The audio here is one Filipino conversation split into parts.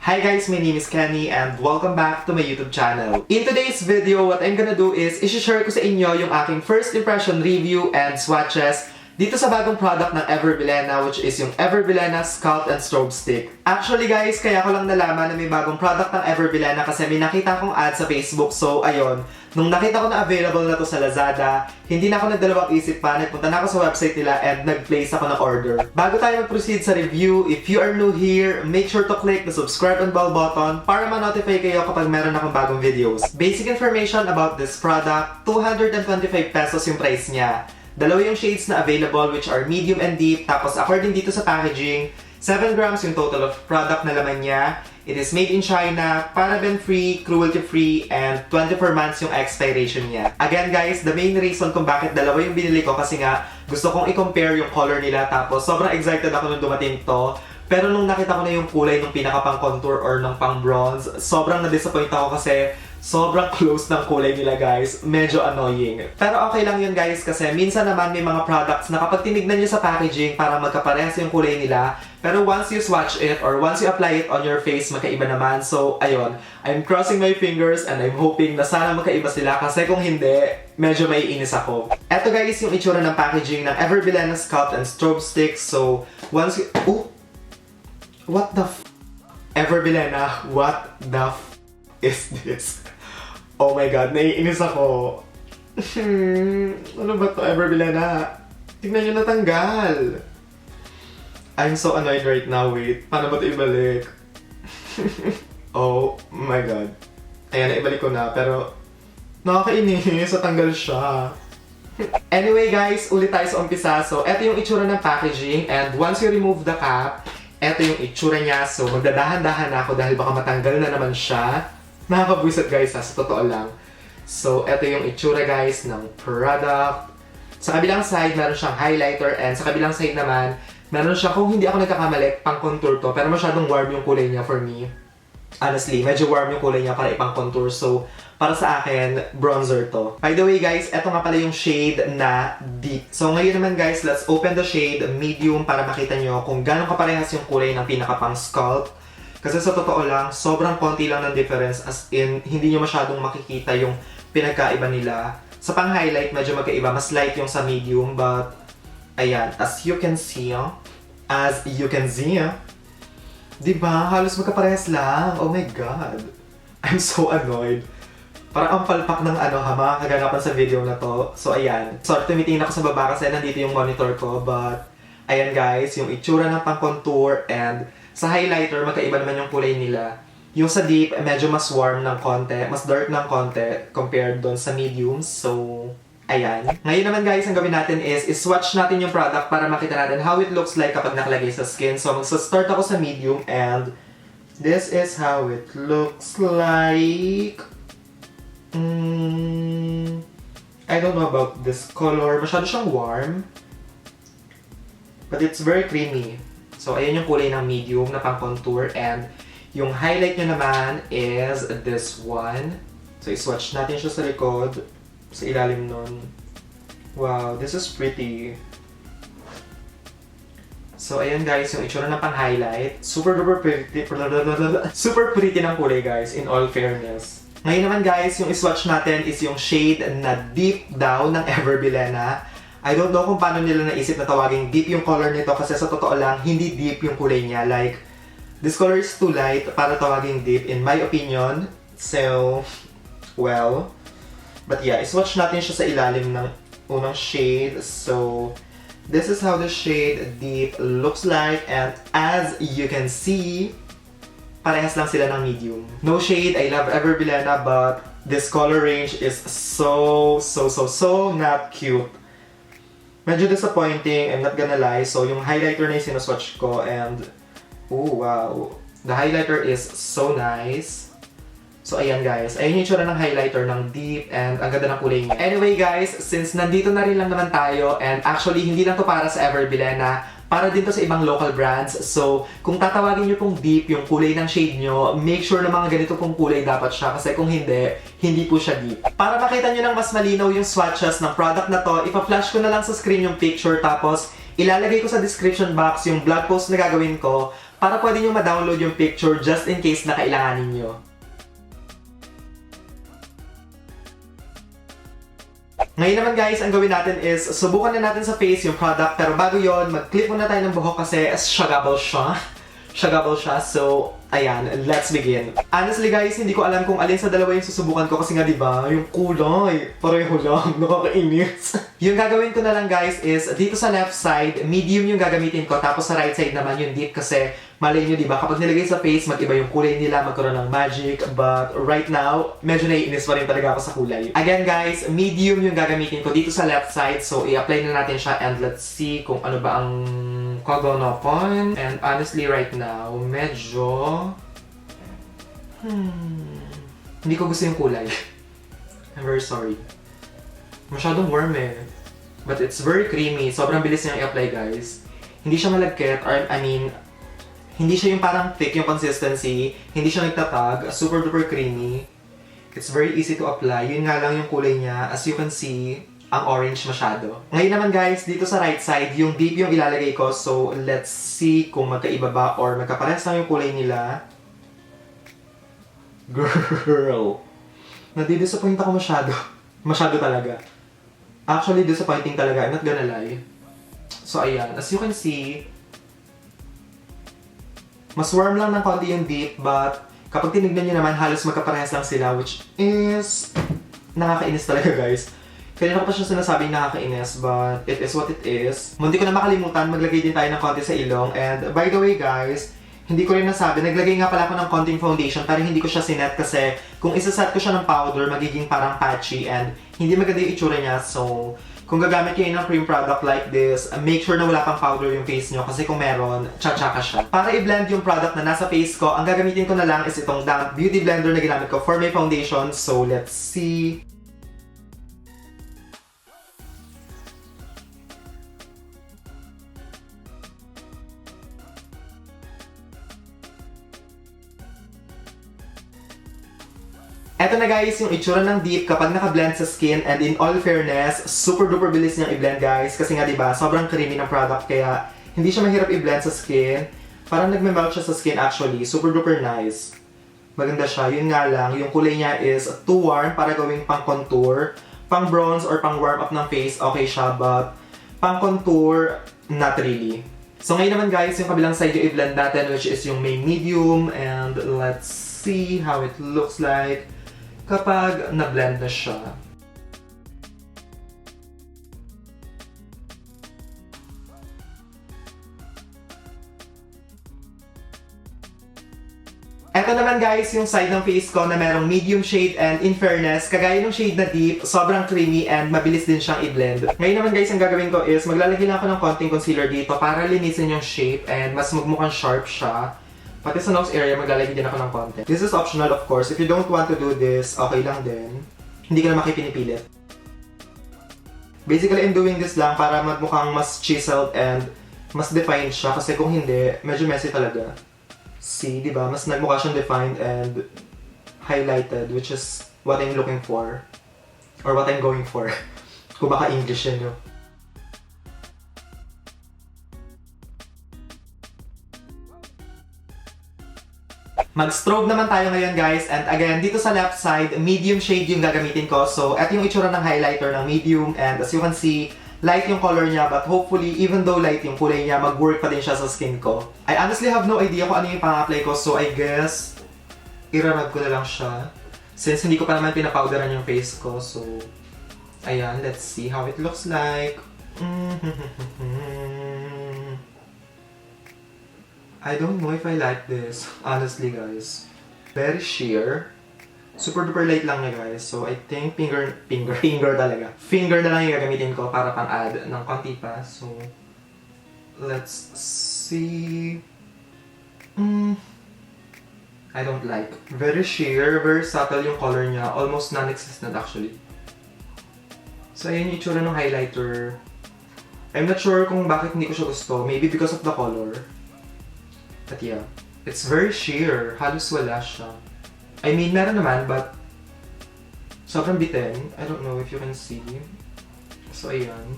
Hi guys, my name is Kenny and welcome back to my YouTube channel. In today's video, what I'm gonna do is isi-share ko sa inyo yung aking first impression review and swatches dito sa bagong product ng BILENA, which is yung BILENA SCULPT and STROBE stick. Actually guys, kaya ko lang nalaman na may bagong product ng BILENA kasi may nakita akong ad sa Facebook. So ayun, nung nakita ko na available na to sa Lazada, hindi na ako nagdalawang isip pa, nagpunta na ako sa website nila and nag-place ako ng order. Bago tayo mag-proceed sa review, if you are new here, make sure to click the subscribe and bell button para ma-notify kayo kapag meron akong bagong videos. Basic information about this product, 225 pesos yung price niya. Dalawa yung shades na available, which are medium and deep. Tapos according dito sa packaging, 7 grams yung total of product na laman niya. It is made in China, paraben-free, cruelty-free, and 24 months yung expiration niya. Again guys, the main reason kung bakit dalawa yung binili ko kasi nga gusto kong i-compare yung color nila. Tapos sobrang excited ako nung dumating to. Pero nung nakita ko na yung kulay ng pinaka pang contour or ng pang bronze, sobrang na-disappoint ako kasi sobrang close ng kulay nila guys. Medyo annoying. Pero okay lang yun guys kasi minsan naman may mga products na kapag tinignan nyo sa packaging para magkaparehas yung kulay nila, pero once you swatch it or once you apply it on your face, magkaiba naman. So ayun, I'm crossing my fingers and I'm hoping na sana magkaiba sila kasi kung hindi, medyo maiinis ako. Eto guys yung itsura ng packaging ng BILENA SCULPT and STROBE sticks. So once you... What the f... BILENA, what the f... is this? Oh my god, naiinis ako. Ano ba to, BILENA? Tignan nyo natanggal. I'm so annoyed right now, wait. Paano ba ito ibalik? Oh my god. Ayan, naibalik ko na, pero nakakainis, natanggal siya. Anyway guys, ulit tayo sa umpisa. So, eto yung itsura ng packaging and once you remove the cap, eto yung itsura niya. So, magdadahan-dahan na ako dahil baka matanggal na naman siya. Nakakabwisit guys ha, sa totoo lang. So, eto yung itsura guys ng product. Sa kabilang side, meron siyang highlighter and sa kabilang side naman, meron siya, kung hindi ako nagkakamali, pang contour to. Pero masyadong warm yung kulay niya for me. Honestly, medyo warm yung kulay niya para ipang contour. So, para sa akin, bronzer to. By the way guys, eto nga pala yung shade na deep. So ngayon naman guys, let's open the shade medium para makita nyo kung gano'ng kaparehas yung kulay ng pinaka-pang sculpt. Kasi sa totoo lang, sobrang konti lang ng difference as in, hindi nyo masyadong makikita yung pinagkaiba nila. Sa pang-highlight, medyo magkaiba. Mas light yung sa medium, but ayan, as you can see, diba? Halos magkaparehas lang. Oh my god. I'm so annoyed. Parang ang palpak ng mga kaganapan sa video na to. So ayan. So tumitingin ako sa baba kasi nandito yung monitor ko. But ayan guys, yung itsura ng pang-contour and sa highlighter, magkaiba naman yung kulay nila. Yung sa deep, medyo mas warm ng konti, mas dark ng konti compared doon sa mediums. So ayan. Ngayon naman guys, ang gawin natin is swatch natin yung product para makita natin how it looks like kapag nakalagay sa skin. So magsa-start ako sa medium and this is how it looks like. I don't know about this color. Masyado siyang warm. But it's very creamy. So ayan yung kulay ng medium na pang contour and yung highlight nyo naman is this one. So i-swatch natin siya sa likod. Sa ilalim nun. Wow, this is pretty. So, ayan guys, yung itsura ng pang-highlight. Super duper pretty. Super pretty ng kulay guys, in all fairness. Ngayon naman guys, yung iswatch natin is yung shade na deep daw ng BILENA. I don't know kung paano nila naisip na tawaging deep yung color nito kasi sa totoo lang, hindi deep yung kulay niya. Like, this color is too light para tawaging deep in my opinion. So, well... But yeah, iswatch natin siya sa ilalim ng unang shade. So, this is how the shade deep looks like. And as you can see, parehas lang sila ng medium. No shade, I love BILENA, but this color range is so not cute. Medyo disappointing, I'm not gonna lie. So, yung highlighter na yung sinuswatch ko and... Ooh, wow. The highlighter is so nice. So ayan guys, ayan yung itsura ng highlighter ng deep and ang ganda ng kulay niya. Anyway guys, since nandito na rin lang naman tayo and actually hindi lang to para sa BILENA, para din to sa ibang local brands. So kung tatawagin nyo pong deep yung kulay ng shade nyo, make sure na mga ganito pong kulay dapat siya kasi kung hindi, hindi po siya deep. Para makita nyo ng mas malinaw yung swatches ng product na to, ipa-flash ko na lang sa screen yung picture tapos ilalagay ko sa description box yung blog post na gagawin ko para pwede nyo ma-download yung picture just in case na kailanganin nyo. Ngayon naman guys, ang gawin natin is subukan na natin sa face yung product, pero bago yon, mag-clip muna tayo ng buhok kasi shagable siya. Shagable siya, so ayan, let's begin. Honestly guys, hindi ko alam kung alin sa dalawa yung susubukan ko kasi nga diba, yung kulay, pareho lang, nakakainis. Yung gagawin ko na lang guys is, dito sa left side, medium yung gagamitin ko, tapos sa right side naman yung deep kasi malay nyo diba, kapag nilagay sa face, mag-iba yung kulay nila, magkaroon ng magic, but right now, medyo naiinis pa rin talaga ako sa kulay. Again guys, medium yung gagamitin ko dito sa left side, so i-apply na natin siya and let's see kung ano ba ang kaganapan. And honestly right now, medyo hindi ko gusto yung kulay. I'm very sorry. Masyadong warm eh. But it's very creamy. Sobrang bilis niyang i-apply guys. Hindi siya malagkit, or I mean, hindi siya yung parang thick yung consistency. Hindi siya nagtatag. Super duper creamy. It's very easy to apply. Yun nga lang yung kulay niya. As you can see, ang orange masyado. Ngayon naman guys, dito sa right side, yung deep yung ilalagay ko. So, let's see kung magkaiba ba or magkapares lang yung kulay nila. Girl! Nadi-disappoint ako masyado. Masyado talaga. Actually, disappointing talaga. I'm not gonna lie. So, ayan. As you can see, mas warm lang ng konti yung deep, but kapag tinignan nyo naman, halos magkaparehas lang sila, which is nakakainis talaga guys. Kanina ko pa siya sinasabing nakakainis, but it is what it is. Hindi ko na makalimutan, maglagay din tayo ng konti sa ilong. And by the way guys, hindi ko rin nasabi, naglagay nga pala ako ng konting foundation pero hindi ko siya sinet kasi kung isaset ko siya ng powder, magiging parang patchy and hindi maganda yung itsura niya. So, kung gagamit kayo ng cream product like this, make sure na wala pang powder yung face nyo kasi kung meron, tsatsaka siya. Para i-blend yung product na nasa face ko, ang gagamitin ko na lang is itong damp beauty blender na ginamit ko for my foundation. So, let's see. Eto na guys, yung itsura ng deep kapag naka-blend sa skin, and in all fairness, super duper bilis niyang i-blend guys kasi nga diba, sobrang creamy ng product kaya hindi siya mahirap i-blend sa skin. Parang nagme-melt siya sa skin actually, super duper nice. Maganda siya, yun nga lang, yung kulay niya is too warm para gawing pang contour, pang bronze or pang warm up ng face, okay siya, but pang contour, not really. So ngayon naman guys, yung kabilang side yung i-blend natin which is yung may medium, and let's see how it looks like kapag na-blend na siya. Ito naman guys, yung side ng face ko na merong medium shade, and in fairness, kagaya ng shade na deep, sobrang creamy and mabilis din siyang i-blend. Ngayon naman guys, ang gagawin ko is maglalagay lang ako ng konting concealer dito para linisin yung shape and mas magmukhang sharp siya. Pati sa nose area, maglalagay din ako ng konti. This is optional of course. If you don't want to do this, okay lang din. Hindi ka na makipinipilit. Basically, I'm doing this lang para magmukhang mas chiseled and mas defined siya. Kasi kung hindi, medyo messy talaga. See, di ba? Mas nagmukha siyang defined and highlighted, which is what I'm looking for. Or what I'm going for. Kung baka English yun, no? Mag-strobe naman tayo ngayon guys, and again, dito sa left side, medium shade yung gagamitin ko. So, eto yung itsura ng highlighter ng medium, and as you can see, light yung color niya, but hopefully, even though light yung kulay niya, mag-work pa din siya sa skin ko. I honestly have no idea kung ano yung pang-apply ko, so I guess, irarag ko na lang siya. Since hindi ko pa naman pinapowderan yung face ko, so, ayan, let's see how it looks like. I don't know if I like this, honestly guys. Very sheer. Super duper light lang niya guys. So I think finger talaga. Finger na lang yung gagamitin ko para pang-add ng konti pa. So, let's see. I don't like. Very sheer, very subtle yung color niya. Almost non-existent actually. So ayun yung itsura ng highlighter. I'm not sure kung bakit hindi ko siya gusto. Maybe because of the color. But yeah, it's very sheer. Halos wala siya. I mean, meron naman, but sobrang bitin. I don't know if you can see. So, ayan.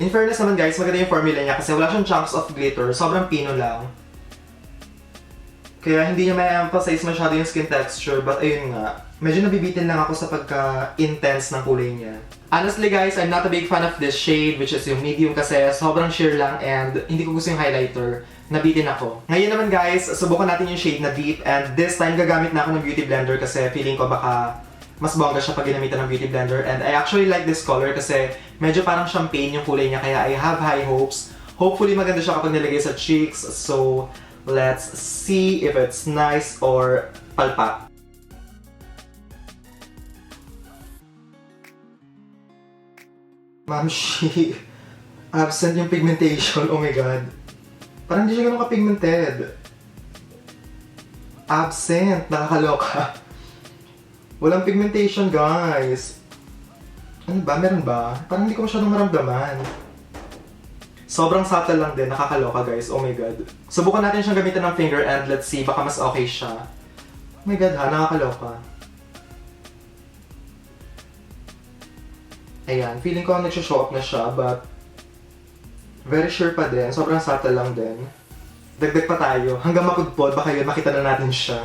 In fairness naman guys, maganda yung formula niya kasi wala siyang chunks of glitter. Sobrang pino lang. Kaya hindi niya ma-emphasize masyado yung skin texture, but ayun nga, medyo nabibitin lang ako sa pagka-intense ng kulay niya. Honestly guys, I'm not a big fan of this shade, which is yung medium kasi sobrang sheer lang and hindi ko gusto yung highlighter. Nabitin ako. Ngayon naman guys, subukan natin yung shade na deep and this time gagamit na ako ng beauty blender kasi feeling ko baka mas bongga siya pag ginamitan ng beauty blender and I actually like this color kasi medyo parang champagne yung kulay niya kaya I have high hopes. Hopefully maganda siya kapag nilagay sa cheeks, so let's see if it's nice or palpak. Mamshi, absent yung pigmentation. Oh my god. Parang hindi siya ganun ka-pigmented. Absent. Nakakaloka. Walang pigmentation, guys. Ano ba? Meron ba? Parang hindi ko masyadong maramdaman. Sobrang subtle lang din. Nakakaloka, guys. Oh my god. Subukan natin siyang gamitin ng finger and let's see. Baka mas okay siya. Oh my god ha. Nakakaloka. Ayan. Feeling ko nagsho-show up na siya but very sure pa din. Sobrang subtle lang din. Dagdag pa tayo. Hanggang mapudpod. Baka yun makita na natin siya.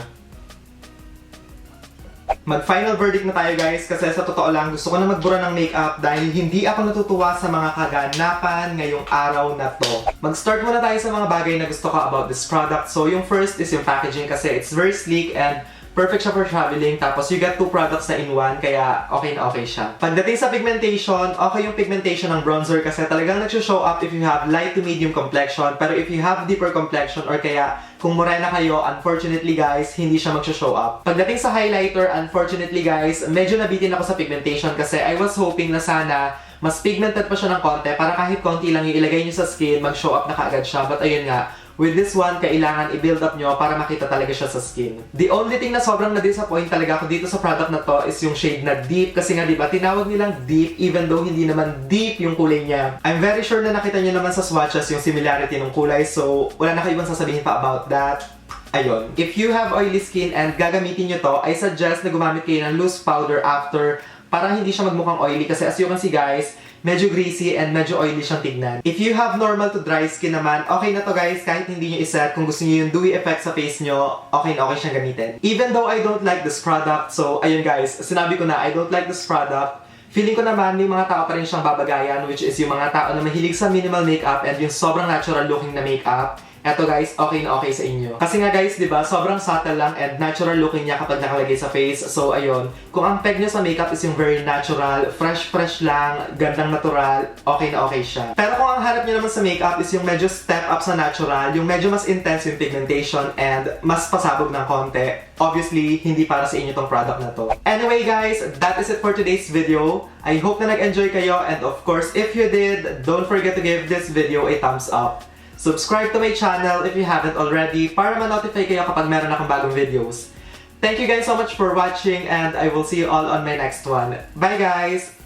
Mag-final verdict na tayo guys kasi sa totoo lang gusto ko na magbura ng makeup dahil hindi ako natutuwa sa mga kaganapan ngayong araw na to. Mag-start muna tayo sa mga bagay na gusto ko about this product. So yung first is yung packaging kasi it's very sleek and perfect siya for traveling. Tapos you get two products na in one kaya okay na okay siya. Pagdating sa pigmentation, okay yung pigmentation ng bronzer kasi talagang nagsho-show up if you have light to medium complexion. Pero if you have deeper complexion or kaya kung morena kayo, unfortunately guys, hindi siya magsho-show up. Pagdating sa highlighter, unfortunately guys, medyo nabitin ako sa pigmentation kasi I was hoping na sana mas pigmented pa siya ng konti para kahit konti lang yung ilagay nyo sa skin, mag-show up na kaagad siya. But ayun nga, with this one, kailangan i-build up nyo para makita talaga siya sa skin. The only thing na sobrang na-disappoint talaga ako dito sa product na to is yung shade na deep. Kasi nga diba, tinawag nilang deep even though hindi naman deep yung kulay niya. I'm very sure na nakita nyo naman sa swatches yung similarity ng kulay. So, wala na kayo ibang sasabihin pa about that. Ayun. If you have oily skin and gagamitin nyo to, I suggest na gumamit kayo ng loose powder after para hindi siya magmukhang oily. Kasi as you can see guys, medyo greasy and medyo oily siyang tignan. If you have normal to dry skin naman, okay na to guys, kahit hindi nyo iset. Kung gusto nyo yung dewy effect sa face nyo, okay na okay siyang gamitin. Even though I don't like this product, so ayun guys, sinabi ko na I don't like this product, feeling ko naman may mga tao pa rin siyang babagayan, which is yung mga tao na mahilig sa minimal makeup and yung sobrang natural looking na makeup. Eto guys, okay na okay sa inyo. Kasi nga guys, di ba, sobrang subtle lang and natural looking niya kapag nakalagay sa face. So ayun, kung ang peg niya sa makeup is yung very natural, fresh lang, gandang natural, okay na okay siya. Pero kung ang hanap niyo naman sa makeup is yung medyo step up sa natural, yung medyo mas intense yung pigmentation and mas pasabog ng konti, obviously, hindi para sa inyo tong product na to. Anyway guys, that is it for today's video. I hope na nag-enjoy kayo and of course, if you did, don't forget to give this video a thumbs up. Subscribe to my channel if you haven't already para ma-notify kayo kapag meron akong bagong videos. Thank you guys so much for watching and I will see you all on my next one. Bye guys!